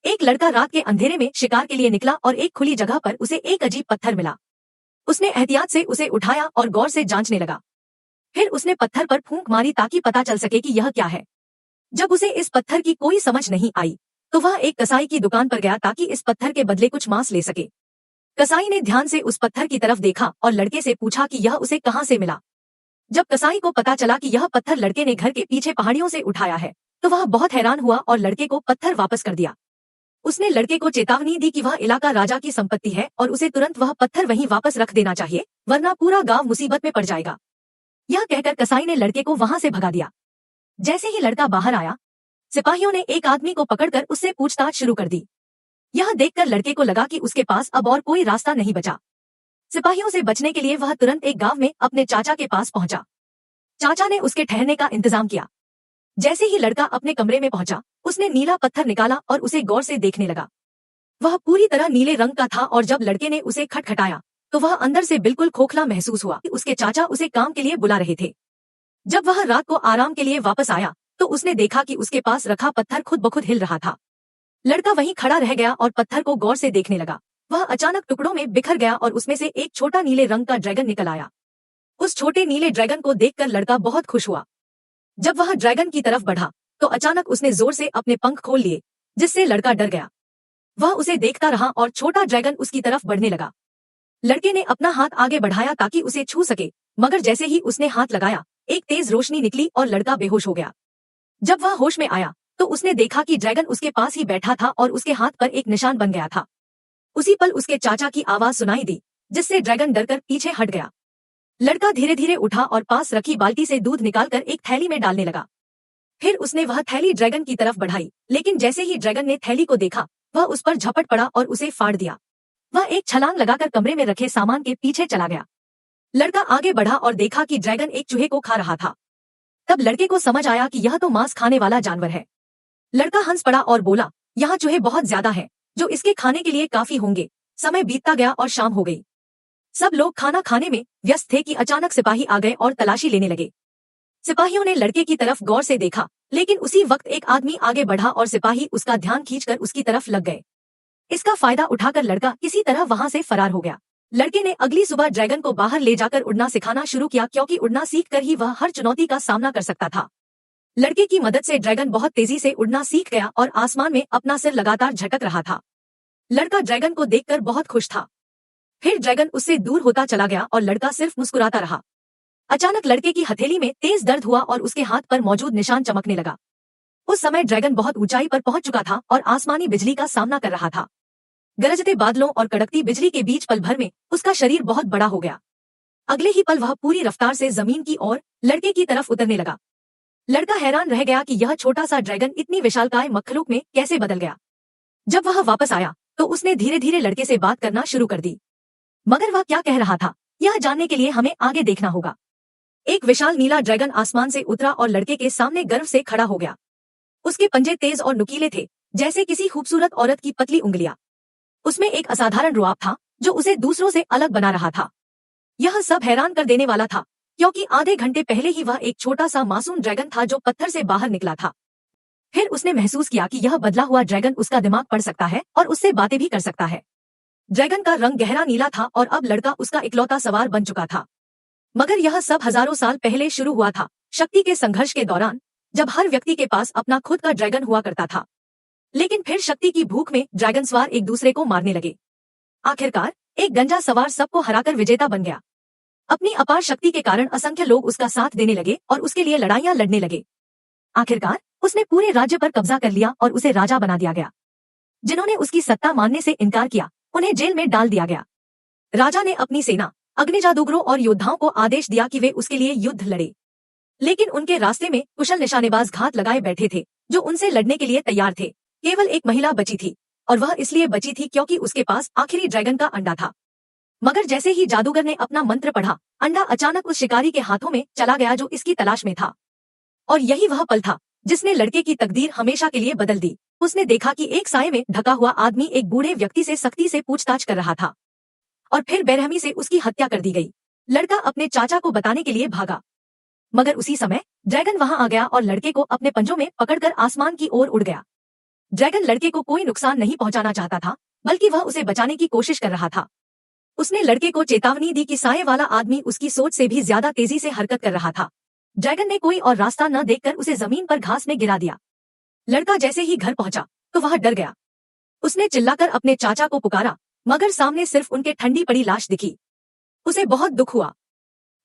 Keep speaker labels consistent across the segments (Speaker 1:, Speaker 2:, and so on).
Speaker 1: एक लड़का रात के अंधेरे में शिकार के लिए निकला और एक खुली जगह पर उसे एक अजीब पत्थर मिला। उसने एहतियात से उसे उठाया और गौर से जांचने लगा। फिर उसने पत्थर पर फूंक मारी ताकि पता चल सके कि यह क्या है। जब उसे इस पत्थर की कोई समझ नहीं आई तो वह एक कसाई की दुकान पर गया ताकि इस पत्थर के बदले कुछ मांस ले सके। कसाई ने ध्यान से उस पत्थर की तरफ देखा और लड़के से पूछा कि यह उसे कहां से मिला। जब कसाई को पता चला कि यह पत्थर लड़के ने घर के पीछे पहाड़ियों से उठाया है तो वह बहुत हैरान हुआ और लड़के को पत्थर वापस कर दिया। उसने लड़के को चेतावनी दी कि वह इलाका राजा की संपत्ति है और उसे तुरंत वह पत्थर वहीं वापस रख देना चाहिए, वरना पूरा गांव मुसीबत में पड़ जाएगा। यह कहकर कसाई ने लड़के को वहां से भगा दिया। जैसे ही लड़का बाहर आया, सिपाहियों ने एक आदमी को पकड़कर उससे पूछताछ शुरू कर दी। यह देखकर लड़के को लगा कि उसके पास अब और कोई रास्ता नहीं बचा। सिपाहियों से बचने के लिए वह तुरंत एक गांव में अपने चाचा के पास पहुंचा। चाचा ने उसके ठहरने का इंतजाम किया। जैसे ही लड़का अपने कमरे में पहुंचा, उसने नीला पत्थर निकाला और उसे गौर से देखने लगा। वह पूरी तरह नीले रंग का था और जब लड़के ने उसे खटखटाया तो वह अंदर से बिल्कुल खोखला महसूस हुआ कि उसके चाचा उसे काम के लिए बुला रहे थे। जब वह रात को आराम के लिए वापस आया तो उसने देखा कि उसके पास रखा पत्थर खुद ब खुद हिल रहा था। लड़का वहीं खड़ा रह गया और पत्थर को गौर से देखने लगा। वह अचानक टुकड़ों में बिखर गया और उसमें से एक छोटा नीले रंग का ड्रैगन निकल आया। उस छोटे नीले ड्रैगन को देखकर लड़का बहुत खुश हुआ। जब वह ड्रैगन की तरफ बढ़ा तो अचानक उसने जोर से अपने पंख खोल लिए, जिससे लड़का डर गया। वह उसे देखता रहा और छोटा ड्रैगन उसकी तरफ बढ़ने लगा। लड़के ने अपना हाथ आगे बढ़ाया ताकि उसे छू सके, मगर जैसे ही उसने हाथ लगाया, एक तेज रोशनी निकली और लड़का बेहोश हो गया। जब वह होश में आया तो उसने देखा कि ड्रैगन उसके पास ही बैठा था और उसके हाथ पर एक निशान बन गया था। उसी पल उसके चाचा की आवाज सुनाई दी, जिससे ड्रैगन डरकर पीछे हट गया। लड़का धीरे धीरे उठा और पास रखी बाल्टी से दूध निकालकर एक थैली में डालने लगा। फिर उसने वह थैली ड्रैगन की तरफ बढ़ाई, लेकिन जैसे ही ड्रैगन ने थैली को देखा, वह उस पर झपट पड़ा और उसे फाड़ दिया। वह एक छलांग लगाकर कमरे में रखे सामान के पीछे चला गया। लड़का आगे बढ़ा और देखा कि ड्रैगन एक चूहे को खा रहा था। तब लड़के को समझ आया कि यह तो मांस खाने वाला जानवर है। लड़का हंस पड़ा और बोला, यहाँ चूहे बहुत ज्यादा हैं, जो इसके खाने के लिए काफी होंगे। समय बीतता गया और शाम हो गई। सब लोग खाना खाने में व्यस्त थे कि अचानक सिपाही आ गए और तलाशी लेने लगे। सिपाहियों ने लड़के की तरफ गौर से देखा, लेकिन उसी वक्त एक आदमी आगे बढ़ा और सिपाही उसका ध्यान खींचकर उसकी तरफ लग गए। इसका फायदा उठाकर लड़का किसी तरह वहां से फरार हो गया। लड़के ने अगली सुबह ड्रैगन को बाहर ले जाकर उड़ना सिखाना शुरू किया, क्योंकि उड़ना सीखकर ही वह हर चुनौती का सामना कर सकता था। लड़के की मदद से ड्रैगन बहुत तेजी से उड़ना सीख गया और आसमान में अपना सिर लगातार झटक रहा था। लड़का ड्रैगन को देखकर बहुत खुश था। फिर ड्रैगन उससे दूर होता चला गया और लड़का सिर्फ मुस्कुराता रहा। अचानक लड़के की हथेली में तेज दर्द हुआ और उसके हाथ पर मौजूद निशान चमकने लगा। उस समय ड्रैगन बहुत ऊंचाई पर पहुंच चुका था और आसमानी बिजली का सामना कर रहा था। गरजते बादलों और कड़कती बिजली के बीच पल भर में उसका शरीर बहुत बड़ा हो गया। अगले ही पल वह पूरी रफ्तार से जमीन की ओर लड़के की तरफ उतरने लगा। लड़का हैरान रह गया कि यह छोटा सा ड्रैगन इतनी विशालकाय मखलूक में कैसे बदल गया। जब वह वापस आया तो उसने धीरे धीरे लड़के से बात करना शुरू कर दी, मगर वह क्या कह रहा था, यह जानने के लिए हमें आगे देखना होगा। एक विशाल नीला ड्रैगन आसमान से उतरा और लड़के के सामने गर्व से खड़ा हो गया। उसके पंजे तेज और नुकीले थे, जैसे किसी खूबसूरत औरत की पतली उंगलियां। उसमें एक असाधारण रुआब था जो उसे दूसरों से अलग बना रहा था। यह सब हैरान कर देने वाला था, क्योंकि आधे घंटे पहले ही वह एक छोटा सा मासूम ड्रैगन था जो पत्थर से बाहर निकला था। फिर उसने महसूस किया कि यह बदला हुआ ड्रैगन उसका दिमाग पढ़ सकता है और उससे बातें भी कर सकता है। ड्रैगन का रंग गहरा नीला था और अब लड़का उसका इकलौता सवार बन चुका था। मगर यह सब हजारों साल पहले शुरू हुआ था, शक्ति के संघर्ष के दौरान, जब हर व्यक्ति के पास अपना खुद का ड्रैगन हुआ करता था। लेकिन फिर शक्ति की भूख में ड्रैगन सवार एक दूसरे को मारने लगे। आखिरकार एक गंजा सवार सबको हराकर विजेता बन गया। अपनी अपार शक्ति के कारण असंख्य लोग उसका साथ देने लगे और उसके लिए लड़ाइयां लड़ने लगे। आखिरकार उसने पूरे राज्य पर कब्जा कर लिया और उसे राजा बना दिया गया। जिन्होंने उसकी सत्ता मानने से इनकार किया, उन्हें जेल में डाल दिया गया। राजा ने अपनी सेना, अग्नि जादूगरों और योद्धाओं को आदेश दिया कि वे उसके लिए युद्ध लड़े। लेकिन उनके रास्ते में कुशल निशानेबाज घात लगाए बैठे थे, जो उनसे लड़ने के लिए तैयार थे। केवल एक महिला बची थी, और वह इसलिए बची थी क्योंकि उसके पास आखिरी ड्रैगन का अंडा था। मगर जैसे ही जादूगर ने अपना मंत्र पढ़ा, अंडा अचानक उस शिकारी के हाथों में चला गया जो इसकी तलाश में था। और यही वह पल था जिसने लड़के की तकदीर हमेशा के लिए बदल दी। उसने देखा कि एक साए में ढका हुआ आदमी एक बूढ़े व्यक्ति से सख्ती से पूछताछ कर रहा था, और फिर बेरहमी से उसकी हत्या कर दी गई। लड़का अपने चाचा को बताने के लिए भागा, मगर उसी समय ड्रैगन वहां आ गया और लड़के को अपने पंजों में पकड़कर आसमान की ओर उड़ गया। ड्रैगन लड़के को कोई नुकसान नहीं पहुंचाना चाहता था, बल्कि वह उसे बचाने की कोशिश कर रहा था। उसने लड़के को चेतावनी दी कि साये वाला आदमी उसकी सोच से भी ज्यादा तेजी से हरकत कर रहा था। ड्रैगन ने कोई और रास्ता न देखकर उसे जमीन पर घास में गिरा दिया। लड़का जैसे ही घर पहुंचा तो वह डर गया। उसने चिल्लाकर अपने चाचा को पुकारा, मगर सामने सिर्फ उनके ठंडी पड़ी लाश दिखी। उसे बहुत दुख हुआ।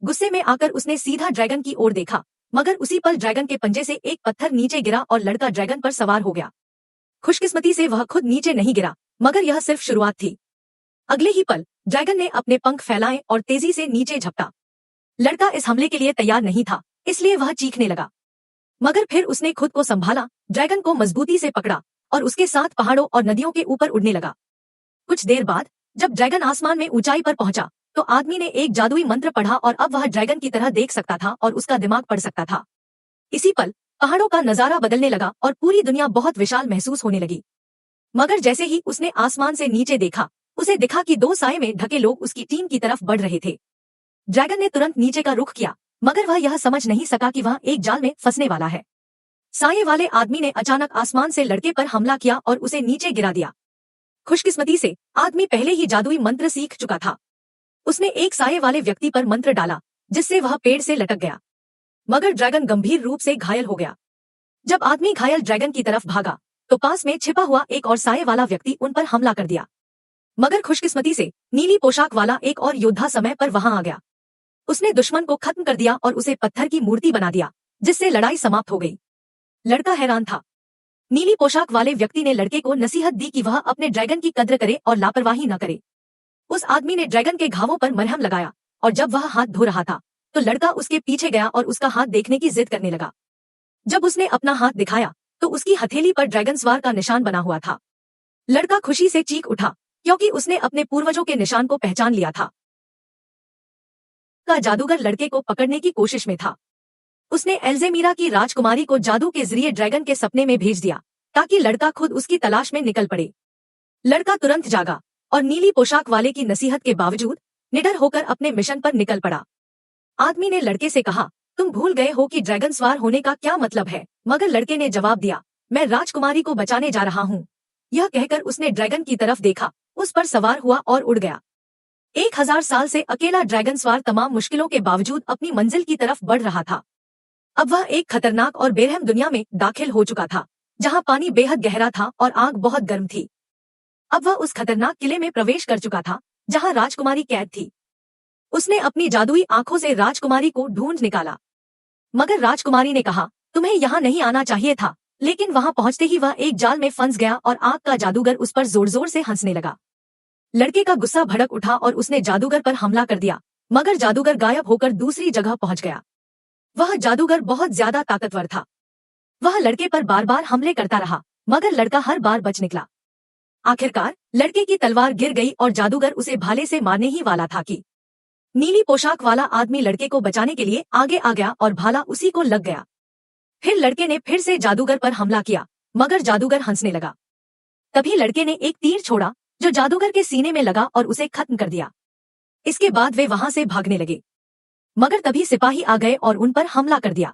Speaker 1: गुस्से में आकर उसने सीधा ड्रैगन की ओर देखा, मगर उसी पल ड्रैगन के पंजे से एक पत्थर नीचे गिरा और लड़का ड्रैगन पर सवार हो गया। खुशकिस्मती से वह खुद नीचे नहीं गिरा, मगर यह सिर्फ शुरुआत थी। अगले ही पल ड्रैगन ने अपने पंख फैलाए और तेजी से नीचे झपटा। लड़का इस हमले के लिए तैयार नहीं था, इसलिए वह चीखने लगा, मगर फिर उसने खुद को संभाला, ड्रैगन को मजबूती से पकड़ा और उसके साथ पहाड़ों और नदियों के ऊपर उड़ने लगा। कुछ देर बाद जब ड्रैगन आसमान में ऊंचाई पर पहुंचा तो आदमी ने एक जादुई मंत्र पढ़ा और अब वह ड्रैगन की तरह देख सकता था और उसका दिमाग पढ़ सकता था। इसी पल पहाड़ों का नजारा बदलने लगा और पूरी दुनिया बहुत विशाल महसूस होने लगी। मगर जैसे ही उसने आसमान से नीचे देखा, उसे दिखा कि दो साए में ढके लोग उसकी टीम की तरफ बढ़ रहे थे। ड्रैगन ने तुरंत नीचे का रुख किया, मगर वह यह समझ नहीं सका कि वह एक जाल में फंसने वाला है। साये वाले आदमी ने अचानक आसमान से लड़के पर हमला किया और उसे नीचे गिरा दिया। खुशकिस्मती से आदमी पहले ही जादुई मंत्र सीख चुका था। उसने एक साये वाले व्यक्ति पर मंत्र डाला, जिससे वह पेड़ से लटक गया, मगर ड्रैगन गंभीर रूप से घायल हो गया। जब आदमी घायल ड्रैगन की तरफ भागा तो पास में छिपा हुआ एक और साये वाला व्यक्ति उन पर हमला कर दिया, मगर खुशकिस्मती से नीली पोशाक वाला एक और योद्धा समय पर वहां आ गया। उसने दुश्मन को खत्म कर दिया और उसे पत्थर की मूर्ति बना दिया, जिससे लड़ाई समाप्त हो गई। लड़का हैरान था। नीली पोशाक वाले व्यक्ति ने लड़के को नसीहत दी कि वह अपने ड्रैगन की कद्र करे और लापरवाही न करे। उस आदमी ने ड्रैगन के घावों पर मरहम लगाया और जब वह हाथ धो रहा था तो लड़का उसके पीछे गया और उसका हाथ देखने की जिद करने लगा। जब उसने अपना हाथ दिखाया तो उसकी हथेली पर ड्रैगन स्वार का निशान बना हुआ था। लड़का खुशी से चीख उठा, क्योंकि उसने अपने पूर्वजों के निशान को पहचान लिया था। का जादूगर लड़के को पकड़ने की कोशिश में था। उसने एल्जेमीरा की राजकुमारी को जादू के जरिए ड्रैगन के सपने में भेज दिया, ताकि लड़का खुद उसकी तलाश में निकल पड़े। लड़का तुरंत जागा और नीली पोशाक वाले की नसीहत के बावजूद निडर होकर अपने मिशन पर निकल पड़ा। आदमी ने लड़के से कहा, तुम भूल गए हो कि ड्रैगन सवार होने का क्या मतलब है? मगर लड़के ने जवाब दिया, मैं राजकुमारी को बचाने जा रहा हूँ। यह कहकर उसने ड्रैगन की तरफ देखा, उस पर सवार हुआ और उड़ गया। 1000 साल से अकेला ड्रैगन सवार तमाम मुश्किलों के बावजूद अपनी मंजिल की तरफ बढ़ रहा था। अब वह एक खतरनाक और बेरहम दुनिया में दाखिल हो चुका था, जहाँ पानी बेहद गहरा था और आग बहुत गर्म थी। अब वह उस खतरनाक किले में प्रवेश कर चुका था, जहाँ राजकुमारी कैद थी। उसने अपनी जादुई आंखों से राजकुमारी को ढूंढ निकाला, मगर राजकुमारी ने कहा, तुम्हें यहाँ नहीं आना चाहिए था। लेकिन वहां पहुंचते ही वह एक जाल में फंस गया और आग का जादूगर उस पर जोर जोर से हंसने लगा। लड़के का गुस्सा भड़क उठा और उसने जादूगर पर हमला कर दिया, मगर जादूगर गायब होकर दूसरी जगह पहुंच गया। वह जादूगर बहुत ज्यादा ताकतवर था। वह लड़के पर बार बार हमले करता रहा, मगर लड़का हर बार बच निकला। आखिरकार लड़के की तलवार गिर गई और जादूगर उसे भाले से मारने ही वाला था कि नीली पोशाक वाला आदमी लड़के को बचाने के लिए आगे आ गया और भाला उसी को लग गया। फिर लड़के ने फिर से जादूगर पर हमला किया, मगर जादूगर हंसने लगा। तभी लड़के ने एक तीर छोड़ा जो जादूगर के सीने में लगा और उसे खत्म कर दिया। इसके बाद वे वहां से भागने लगे, मगर तभी सिपाही आ गए और उन पर हमला कर दिया।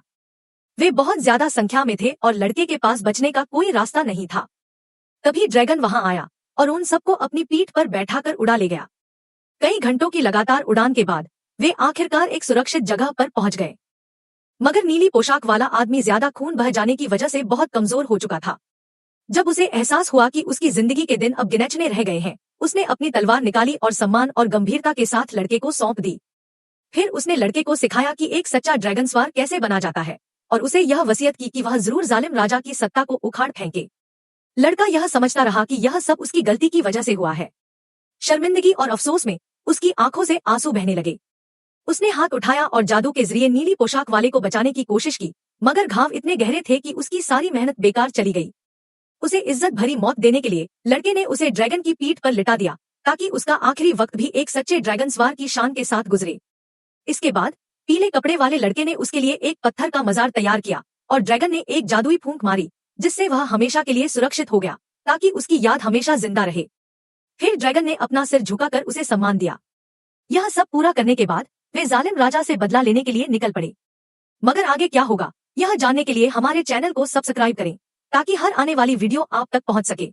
Speaker 1: वे बहुत ज्यादा संख्या में थे और लड़के के पास बचने का कोई रास्ता नहीं था। तभी ड्रैगन वहां आया और उन सबको अपनी पीठ पर बैठाकर उड़ा ले गया। कई घंटों की लगातार उड़ान के बाद वे आखिरकार एक सुरक्षित जगह पर पहुंच गए, मगर नीली पोशाक वाला आदमी ज्यादा खून बह जाने की वजह से बहुत कमजोर हो चुका था। जब उसे एहसास हुआ कि उसकी जिंदगी के दिन अब गिनचने रह गए हैं, उसने अपनी तलवार निकाली और सम्मान और गंभीरता के साथ लड़के को सौंप दी। फिर उसने लड़के को सिखाया कि एक सच्चा ड्रैगन सवार कैसे बना जाता है और उसे यह वसीयत की कि वह जरूर जालिम राजा की सत्ता को उखाड़ फेंके। लड़का यह समझता रहा कि यह सब उसकी गलती की वजह से हुआ है। शर्मिंदगी और अफसोस में उसकी आंखों से आंसू बहने लगे। उसने हाथ उठाया और जादू के जरिए नीली पोशाक वाले को बचाने की कोशिश की, मगर घाव इतने गहरे थे कि उसकी सारी मेहनत बेकार चली गई। उसे इज्जत भरी मौत देने के लिए लड़के ने उसे ड्रैगन की पीठ पर लिटा दिया, ताकि उसका आखिरी वक्त भी एक सच्चे ड्रैगन सवार की शान के साथ गुजरे। इसके बाद पीले कपड़े वाले लड़के ने उसके लिए एक पत्थर का मजार तैयार किया और ड्रैगन ने एक जादुई फूंक मारी, जिससे वह हमेशा के लिए सुरक्षित हो गया, ताकि उसकी याद हमेशा जिंदा रहे। फिर ड्रैगन ने अपना सिर झुकाकर उसे सम्मान दिया। यह सब पूरा करने के बाद वे जालिम राजा से बदला लेने के लिए निकल पड़े। मगर आगे क्या होगा, यह जानने के लिए हमारे चैनल को सब्सक्राइब करें, ताकि हर आने वाली वीडियो आप तक पहुंच सके।